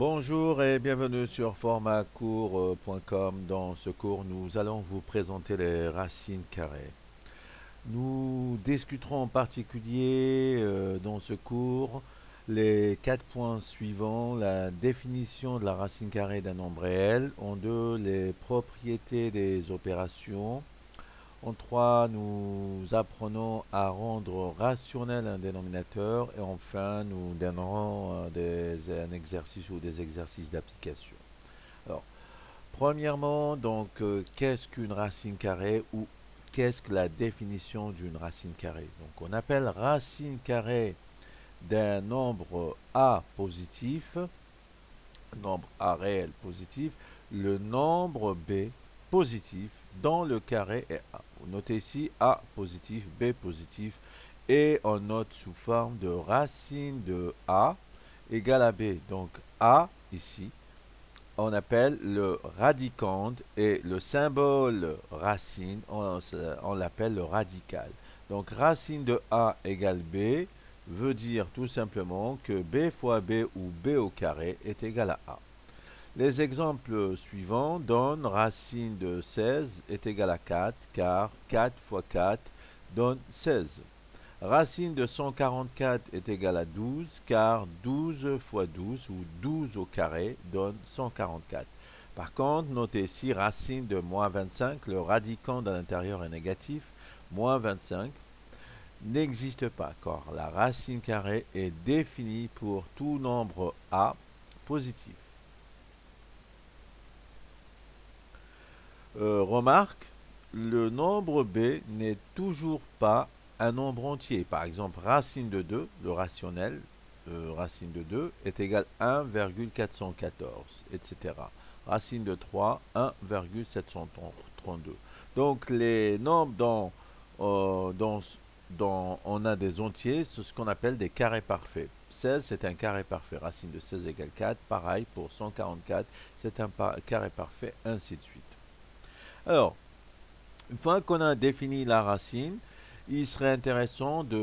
Bonjour et bienvenue sur formatcourt.com. Dans ce cours, nous allons vous présenter les racines carrées. Nous discuterons en particulier dans ce cours les quatre points suivants: la définition de la racine carrée d'un nombre réel; en deux, les propriétés des opérations; en trois, nous apprenons à rendre rationnel un dénominateur; et enfin, nous donnerons un exercice ou des exercices d'application. Alors, premièrement, qu'est-ce qu'une racine carrée ou qu'est-ce que la définition d'une racine carrée? Donc, on appelle racine carrée d'un nombre A positif, nombre A réel positif, le nombre B positif dont le carré est A. Vous notez ici A positif, B positif, et on note sous forme de racine de A égale à B. Donc A ici, on appelle le radicande, et le symbole racine, on l'appelle le radical. Donc racine de A égale B veut dire tout simplement que B fois B ou B au carré est égal à A. Les exemples suivants donnent racine de 16 est égal à 4, car 4 fois 4 donne 16. Racine de 144 est égal à 12, car 12 fois 12 ou 12 au carré donne 144. Par contre, notez ici racine de moins 25, le radicand à l'intérieur est négatif, moins 25 n'existe pas, car la racine carrée est définie pour tout nombre A positif. Remarque, le nombre B n'est toujours pas un nombre entier. Par exemple, racine de 2, le rationnel, racine de 2 est égal à 1,414, etc. Racine de 3, 1,732. Donc les nombres dont on a des entiers, c'est ce qu'on appelle des carrés parfaits. 16, c'est un carré parfait. Racine de 16 égale 4. Pareil pour 144, c'est un carré parfait, ainsi de suite. Alors, une fois qu'on a défini la racine, il serait intéressant de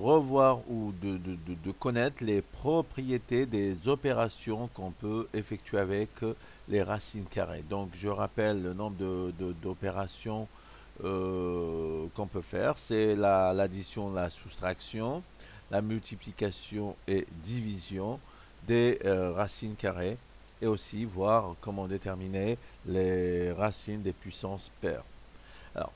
revoir ou de connaître les propriétés des opérations qu'on peut effectuer avec les racines carrées. Donc, je rappelle le nombre d'opérations qu'on peut faire. C'est l'addition, la soustraction, la multiplication et division des racines carrées, et aussi voir comment déterminer les racines des puissances paires. Alors,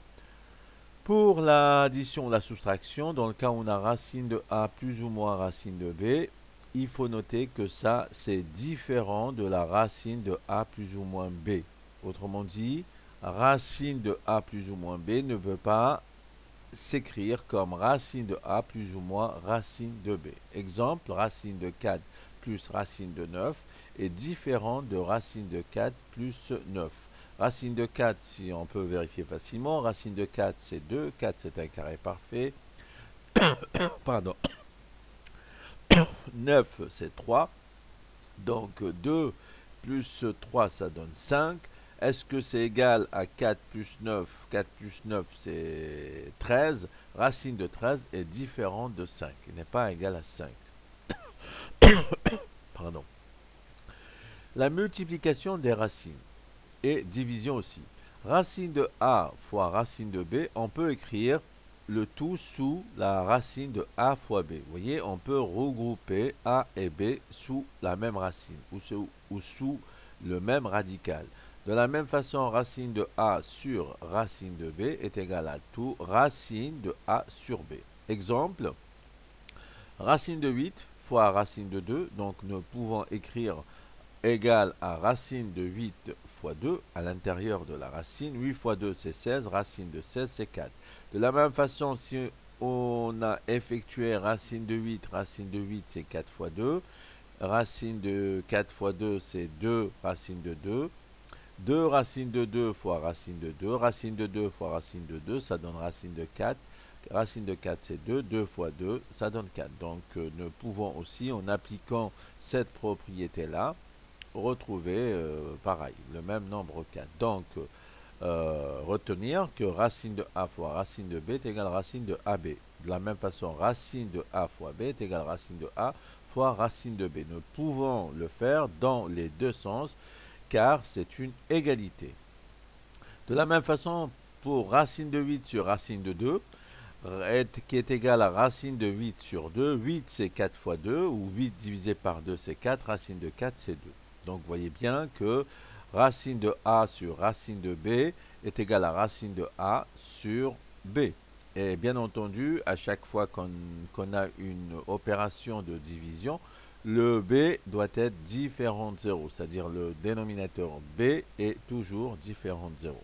pour l'addition, la soustraction, dans le cas où on a racine de A plus ou moins racine de B, il faut noter que ça, c'est différent de la racine de A plus ou moins B. Autrement dit, racine de A plus ou moins B ne veut pas s'écrire comme racine de A plus ou moins racine de B. Exemple, racine de 4 plus racine de 9 est différent de racine de 4 plus 9. Racine de 4, si on peut vérifier facilement, racine de 4 c'est 2, 4 c'est un carré parfait, pardon, 9 c'est 3, donc 2 plus 3 ça donne 5. Est-ce que c'est égal à 4 plus 9? 4 plus 9 c'est 13. Racine de 13 est différente de 5, il n'est pas égal à 5. Pardon. La multiplication des racines et division aussi. Racine de A fois racine de B, on peut écrire le tout sous la racine de A fois B. Vous voyez, on peut regrouper A et B sous la même racine ou sous le même radical. De la même façon, racine de A sur racine de B est égal à tout racine de A sur B. Exemple, racine de 8 fois racine de 2, donc nous pouvons écrire égale à racine de 8 fois 2 à l'intérieur de la racine. 8 fois 2 c'est 16, racine de 16 c'est 4. De la même façon, si on a effectué racine de 8 c'est 4 fois 2. Racine de 4 fois 2 c'est 2 racine de 2. 2 racine de 2 fois racine de 2. Racine de 2 fois racine de 2, ça donne racine de 4. Racine de 4 c'est 2. 2 fois 2, ça donne 4. Donc nous pouvons aussi, en appliquant cette propriété-là, retrouver pareil, le même nombre 4. Donc, retenir que racine de A fois racine de B est égal à racine de AB. De la même façon, racine de A fois B est égal à racine de A fois racine de b. Nous pouvons le faire dans les deux sens car c'est une égalité. De la même façon, pour racine de 8 sur racine de 2, qui est égal à racine de 8 sur 2, 8 c'est 4 fois 2, ou 8 divisé par 2 c'est 4, racine de 4 c'est 2. Donc vous voyez bien que racine de a sur racine de b est égal à racine de a sur b. Et bien entendu, à chaque fois qu'on a une opération de division, le b doit être différent de 0, c'est-à-dire le dénominateur b est toujours différent de 0.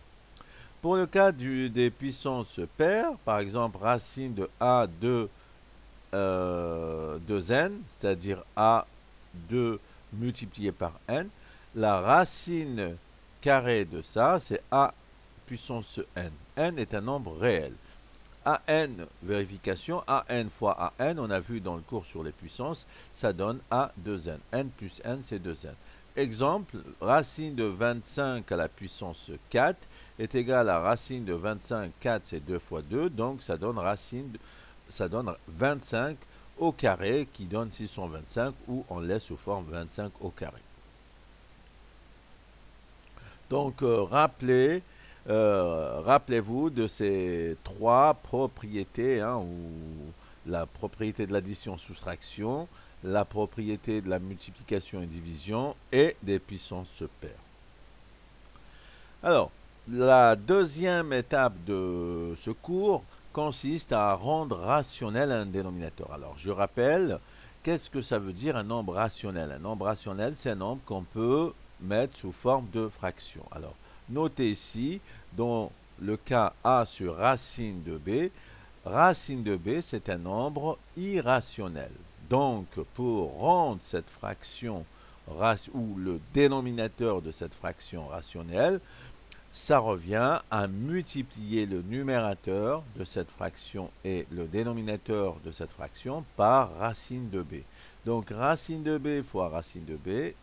Pour le cas des puissances paires, par exemple racine de a de 2n, c'est-à-dire a2 multiplié par n, la racine carrée de ça, c'est a puissance n. N est un nombre réel. An, vérification, An fois An, on a vu dans le cours sur les puissances, ça donne A2n. N plus n, c'est 2n. Exemple, racine de 25 à la puissance 4 est égal à racine de 25, 4 c'est 2 fois 2, donc ça donne 25 au carré qui donne 625 ou on laisse sous forme 25 au carré. Donc rappelez-vous de ces trois propriétés, hein, ou la propriété de l'addition-soustraction, la propriété de la multiplication et division et des puissances paires. Alors, la deuxième étape de ce cours consiste à rendre rationnel un dénominateur. Alors, je rappelle, qu'est-ce que ça veut dire un nombre rationnel? Un nombre rationnel, c'est un nombre qu'on peut mettre sous forme de fraction. Alors, notez ici, dans le cas a sur racine de b, c'est un nombre irrationnel. Donc, pour rendre cette fraction ou le dénominateur de cette fraction rationnelle, ça revient à multiplier le numérateur de cette fraction et le dénominateur de cette fraction par racine de b. Donc racine de b fois racine de b,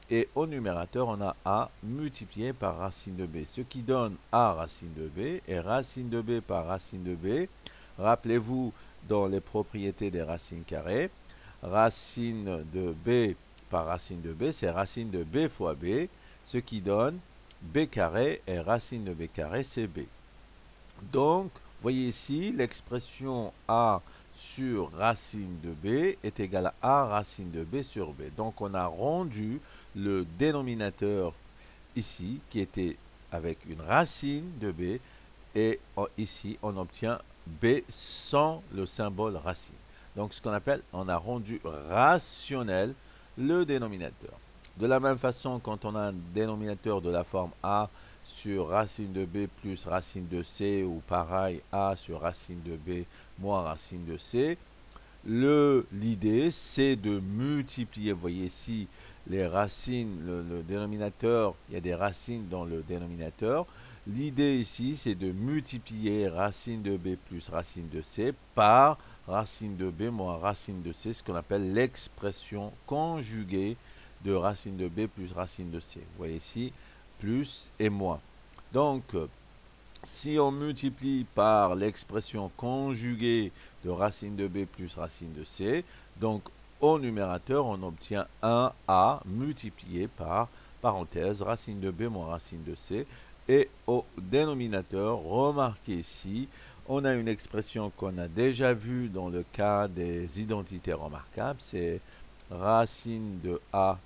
et au numérateur on a a multiplié par racine de b, ce qui donne a racine de b, et racine de b par racine de b, rappelez-vous dans les propriétés des racines carrées, racine de b par racine de b, c'est racine de b fois b, ce qui donne b carré, et racine de b carré, c'est b. Donc, voyez ici, l'expression a sur racine de b est égale à a racine de b sur b. Donc, on a rendu le dénominateur ici, qui était avec une racine de b, et ici, on obtient b sans le symbole racine. Donc, ce qu'on appelle, on a rendu rationnel le dénominateur. De la même façon, quand on a un dénominateur de la forme a sur racine de b plus racine de c, ou pareil, a sur racine de b moins racine de c, l'idée c'est de multiplier, vous voyez ici les racines, le dénominateur, il y a des racines dans le dénominateur. L'idée ici c'est de multiplier racine de b plus racine de c par racine de b moins racine de c, ce qu'on appelle l'expression conjuguée de racine de b plus racine de c. Vous voyez ici, plus et moins. Donc, si on multiplie par l'expression conjuguée de racine de b plus racine de c, donc au numérateur, on obtient 1a multiplié par, parenthèse, racine de b moins racine de c. Et au dénominateur, remarquez ici, on a une expression qu'on a déjà vue dans le cas des identités remarquables, c'est racine de a,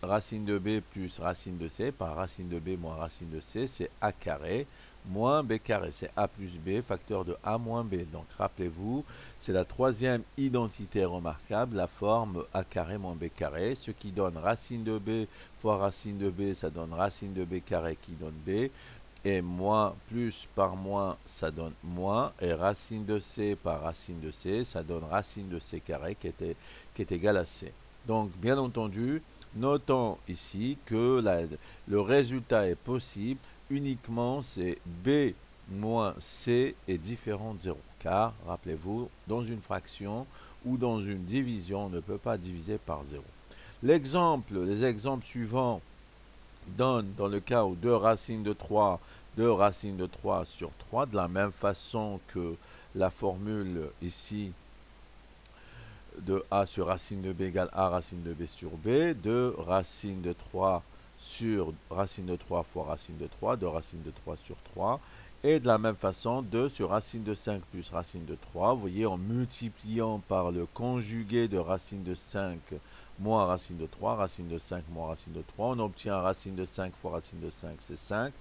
racine de b plus racine de c par racine de b moins racine de c, c'est a carré moins b carré, c'est a plus b, facteur de a moins b. Donc rappelez-vous, c'est la troisième identité remarquable, la forme a carré moins b carré, ce qui donne racine de b fois racine de b, ça donne racine de b carré qui donne b, et moins plus par moins, ça donne moins, et racine de c par racine de c, ça donne racine de c carré qui est égal à c. Donc bien entendu, notons ici que le résultat est possible uniquement c'est b moins c est différent de 0. Car, rappelez-vous, dans une fraction ou dans une division, on ne peut pas diviser par 0. Les exemples suivants donnent, dans le cas où 2 racines de 3, 2 racines de 3 sur 3, de la même façon que la formule ici de A sur racine de B égale A racine de B sur B, de racine de 3 sur racine de 3 fois racine de 3, de racine de 3 sur 3, et de la même façon 2 sur racine de 5 plus racine de 3. Vous voyez, en multipliant par le conjugué de racine de 5 moins racine de 3, racine de 5 moins racine de 3, on obtient racine de 5 fois racine de 5, c'est 5.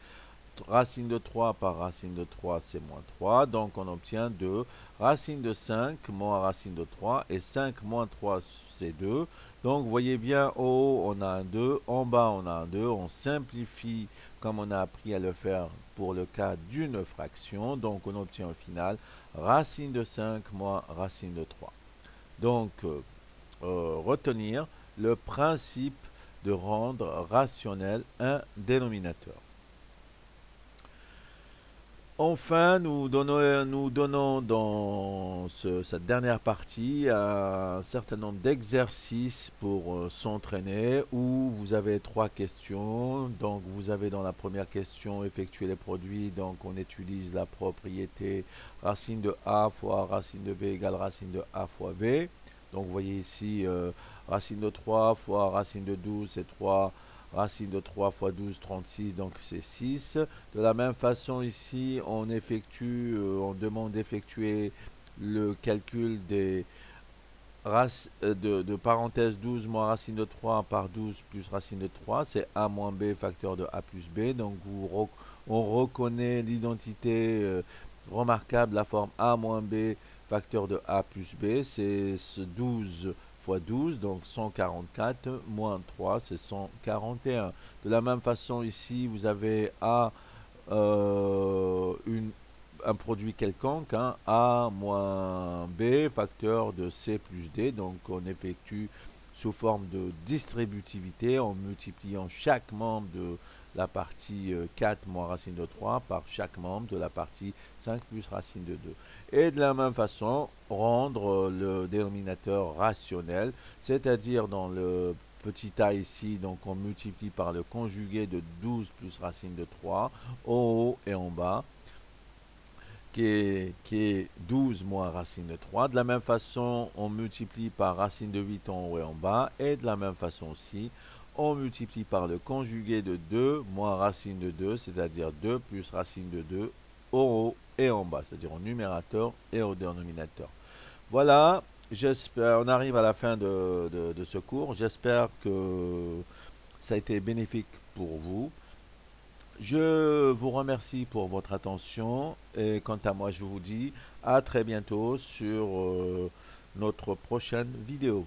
Racine de 3 par racine de 3, c'est moins 3. Donc on obtient 2. Racine de 5 moins racine de 3. Et 5 moins 3, c'est 2. Donc vous voyez bien, en haut, on a un 2. En bas, on a un 2. On simplifie comme on a appris à le faire pour le cas d'une fraction. Donc on obtient au final racine de 5 moins racine de 3. Donc, retenir le principe de rendre rationnel un dénominateur. Enfin, nous donnons dans cette dernière partie un certain nombre d'exercices pour s'entraîner où vous avez trois questions. Donc, vous avez dans la première question effectuer les produits. Donc, on utilise la propriété racine de A fois racine de B égale racine de A fois B. Donc, vous voyez ici racine de 3 fois racine de 12, c'est 3. Racine de 3 fois 12, 36, donc c'est 6. De la même façon ici, on demande d'effectuer le calcul des de parenthèse 12 moins racine de 3 par 12 plus racine de 3, c'est a moins b facteur de a plus b. Donc on reconnaît l'identité remarquable, la forme a moins b facteur de a plus b, c'est ce 12 fois 12, donc 144, moins 3, c'est 141. De la même façon ici, vous avez a un produit quelconque, hein, A moins B, facteur de C plus D. Donc on effectue sous forme de distributivité en multipliant chaque membre de la partie 4 moins racine de 3 par chaque membre de la partie 5 plus racine de 2. Et de la même façon, rendre le dénominateur rationnel, c'est-à-dire dans le petit a ici, donc on multiplie par le conjugué de 12 plus racine de 3, en haut et en bas, qui est 12 moins racine de 3. De la même façon, on multiplie par racine de 8 en haut et en bas. Et de la même façon aussi, on multiplie par le conjugué de 2 moins racine de 2, c'est-à-dire 2 plus racine de 2 en haut et en bas, c'est-à-dire au numérateur et au dénominateur. Voilà, j'espère, on arrive à la fin de ce cours. J'espère que ça a été bénéfique pour vous. Je vous remercie pour votre attention et quant à moi, je vous dis à très bientôt sur notre prochaine vidéo.